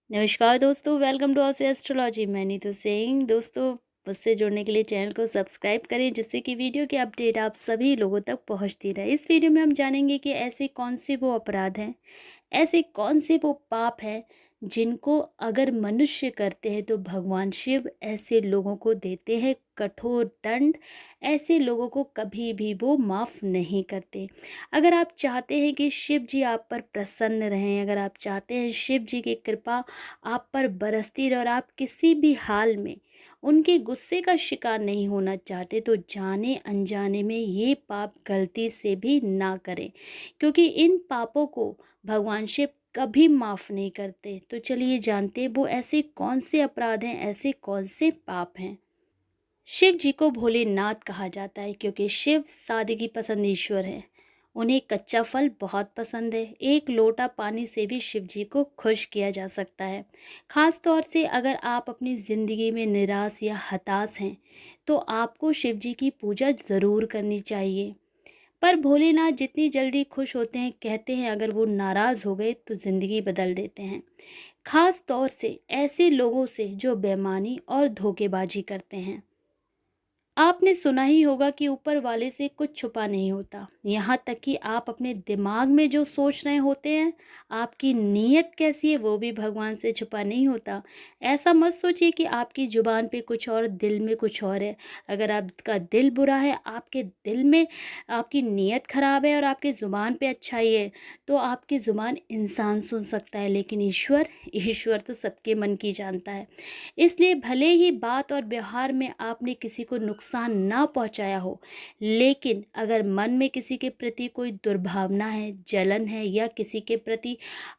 नमस्कार दोस्तों, welcome to our astrology. मैं नीतू सिंह। दोस्तों, मुझसे जुड़ने के लिए चैनल को सब्सक्राइब करें जिससे कि वीडियो की अपडेट आप सभी लोगों तक पहुंचती रहे। इस वीडियो में हम जानेंगे कि ऐसे कौन से वो अपराध हैं, ऐसे कौन से वो पाप हैं जिनको अगर मनुष्य करते हैं तो भगवान शिव ऐसे लोगों को देते हैं कठोर दंड। ऐसे लोगों को कभी भी वो माफ़ नहीं करते। अगर आप चाहते हैं कि शिव जी आप पर प्रसन्न रहें, अगर आप चाहते हैं शिव जी की कृपा आप पर बरसती रहे और आप किसी भी हाल में उनके गुस्से का शिकार नहीं होना चाहते, तो जाने अनजाने में ये पाप गलती से भी ना करें, क्योंकि इन पापों को भगवान शिव कभी माफ़ नहीं करते। तो चलिए जानते हैं वो ऐसे कौन से अपराध हैं, ऐसे कौन से पाप हैं। शिव जी को भोलेनाथ कहा जाता है क्योंकि शिव सादगी पसंद ईश्वर हैं। उन्हें कच्चा फल बहुत पसंद है। एक लोटा पानी से भी शिव जी को खुश किया जा सकता है। ख़ास तौर से अगर आप अपनी ज़िंदगी में निराश या हताश हैं तो आपको शिव जी की पूजा ज़रूर करनी चाहिए। पर भोलेनाथ जितनी जल्दी खुश होते हैं, कहते हैं अगर वो नाराज़ हो गए तो ज़िंदगी बदल देते हैं। ख़ास तौर से ऐसे लोगों से जो बेईमानी और धोखेबाजी करते हैं। आपने सुना ही होगा कि ऊपर वाले से कुछ छुपा नहीं होता। यहाँ तक कि आप अपने दिमाग में जो सोच रहे होते हैं, आपकी नीयत कैसी है वो भी भगवान से छुपा नहीं होता। ऐसा मत सोचिए कि आपकी ज़ुबान पे कुछ और दिल में कुछ और है। अगर आपका दिल बुरा है, आपके दिल में आपकी नीयत ख़राब है और आपकी ज़ुबान पे अच्छाई है, तो आपकी ज़ुबान इंसान सुन सकता है, लेकिन ईश्वर ईश्वर तो सबके मन की जानता है। इसलिए भले ही बात और व्यवहार में आपने किसी को नुकसान ना पहुंचाया हो, लेकिन अगर मन में किसी के प्रति कोई दुर्भावना है, जलन है, या किसी के प्रति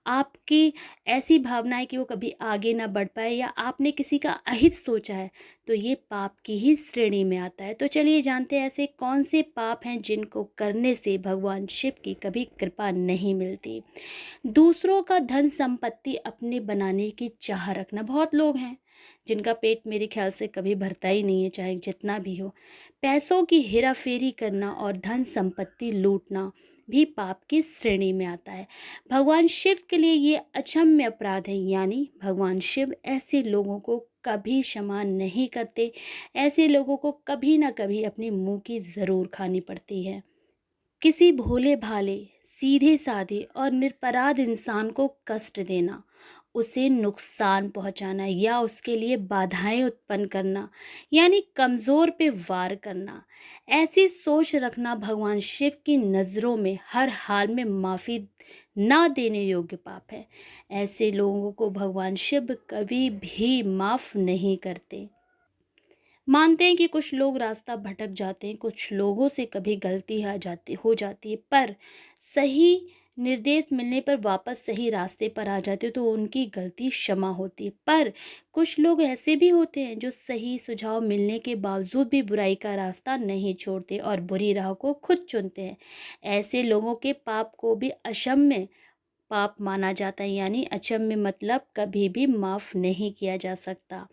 आपकी ऐसी भावना है कि वो कभी आगे ना बढ़ पाए, या आपने किसी का अहित सोचा है, तो ये पाप की ही श्रेणी में आता है। तो चलिए जानते हैं ऐसे कौन से पाप हैं जिनको करने से भगवान शिव की कभी कृपा नहीं मिलती। दूसरों का धन संपत्ति अपने बनाने की चाह रखना। बहुत लोग हैं जिनका पेट मेरे ख्याल से कभी भरता ही नहीं है, चाहे जितना भी हो। पैसों की हेराफेरी करना और धन संपत्ति लूटना भी पाप की श्रेणी में आता है। भगवान शिव के लिए ये अक्षम्य अपराध है, यानी भगवान शिव ऐसे लोगों को कभी क्षमा नहीं करते। ऐसे लोगों को कभी ना कभी अपने मुंह की ज़रूर खानी पड़ती है। किसी भोले भाले, सीधे साधे और निरपराध इंसान को कष्ट देना, उसे नुकसान पहुंचाना या उसके लिए बाधाएं उत्पन्न करना, यानी कमज़ोर पे वार करना, ऐसी सोच रखना भगवान शिव की नज़रों में हर हाल में माफ़ी ना देने योग्य पाप है। ऐसे लोगों को भगवान शिव कभी भी माफ़ नहीं करते। मानते हैं कि कुछ लोग रास्ता भटक जाते हैं, कुछ लोगों से कभी गलती हो जाती है, पर सही निर्देश मिलने पर वापस सही रास्ते पर आ जाते हो तो उनकी गलती क्षमा होती है। पर कुछ लोग ऐसे भी होते हैं जो सही सुझाव मिलने के बावजूद भी बुराई का रास्ता नहीं छोड़ते और बुरी राह को खुद चुनते हैं। ऐसे लोगों के पाप को भी अक्षम्य पाप माना जाता है, यानी अक्षम्य मतलब कभी भी माफ़ नहीं किया जा सकता।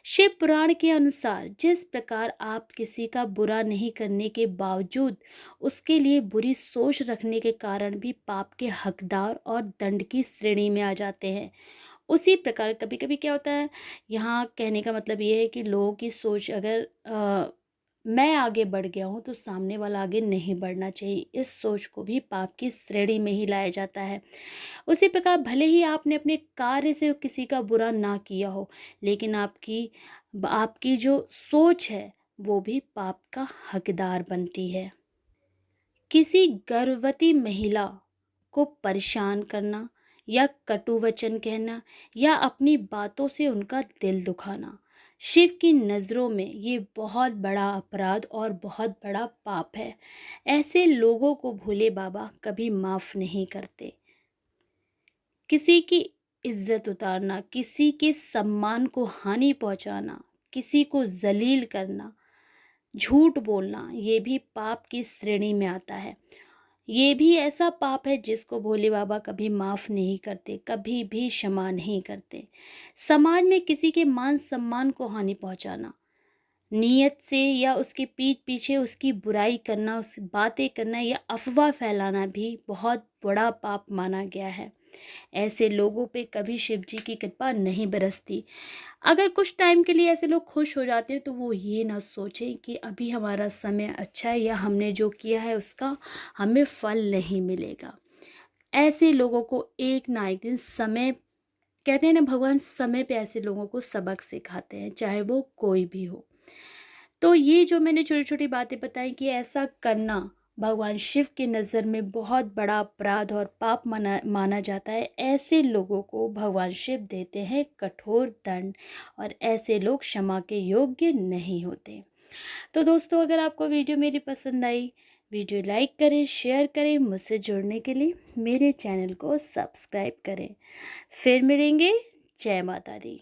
शिव पुराण के अनुसार जिस प्रकार आप किसी का बुरा नहीं करने के बावजूद उसके लिए बुरी सोच रखने के कारण भी पाप के हकदार और दंड की श्रेणी में आ जाते हैं, उसी प्रकार कभी कभी क्या होता है। यहाँ कहने का मतलब ये है कि लोगों की सोच अगर मैं आगे बढ़ गया हूँ तो सामने वाला आगे नहीं बढ़ना चाहिए, इस सोच को भी पाप की श्रेणी में ही लाया जाता है। उसी प्रकार भले ही आपने अपने कार्य से किसी का बुरा ना किया हो, लेकिन आपकी आपकी जो सोच है वो भी पाप का हकदार बनती है। किसी गर्भवती महिला को परेशान करना या कटु वचन कहना या अपनी बातों से उनका दिल दुखाना, शिव की नज़रों में ये बहुत बड़ा अपराध और बहुत बड़ा पाप है। ऐसे लोगों को भोले बाबा कभी माफ़ नहीं करते। किसी की इज्जत उतारना, किसी के सम्मान को हानि पहुंचाना, किसी को जलील करना, झूठ बोलना, ये भी पाप की श्रेणी में आता है। ये भी ऐसा पाप है जिसको भोले बाबा कभी माफ़ नहीं करते, कभी भी क्षमा नहीं करते। समाज में किसी के मान सम्मान को हानि पहुंचाना, नीयत से या उसके पीठ पीछे उसकी बुराई करना, उस बातें करना या अफवाह फैलाना भी बहुत बड़ा पाप माना गया है। ऐसे लोगों पे कभी शिव जी की कृपा नहीं बरसती। अगर कुछ टाइम के लिए ऐसे लोग खुश हो जाते हैं तो वो ये ना सोचें कि अभी हमारा समय अच्छा है या हमने जो किया है उसका हमें फल नहीं मिलेगा। ऐसे लोगों को एक ना एक दिन समय, कहते हैं ना, भगवान समय पे ऐसे लोगों को सबक सिखाते हैं, चाहे वो कोई भी हो। तो ये जो मैंने छोटी-छोटी बातें बताई कि ऐसा करना भगवान शिव की नज़र में बहुत बड़ा अपराध और पाप माना जाता है। ऐसे लोगों को भगवान शिव देते हैं कठोर दंड और ऐसे लोग क्षमा के योग्य नहीं होते। तो दोस्तों, अगर आपको वीडियो मेरी पसंद आई, वीडियो लाइक करें, शेयर करें, मुझसे जुड़ने के लिए मेरे चैनल को सब्सक्राइब करें। फिर मिलेंगे। जय माता दी।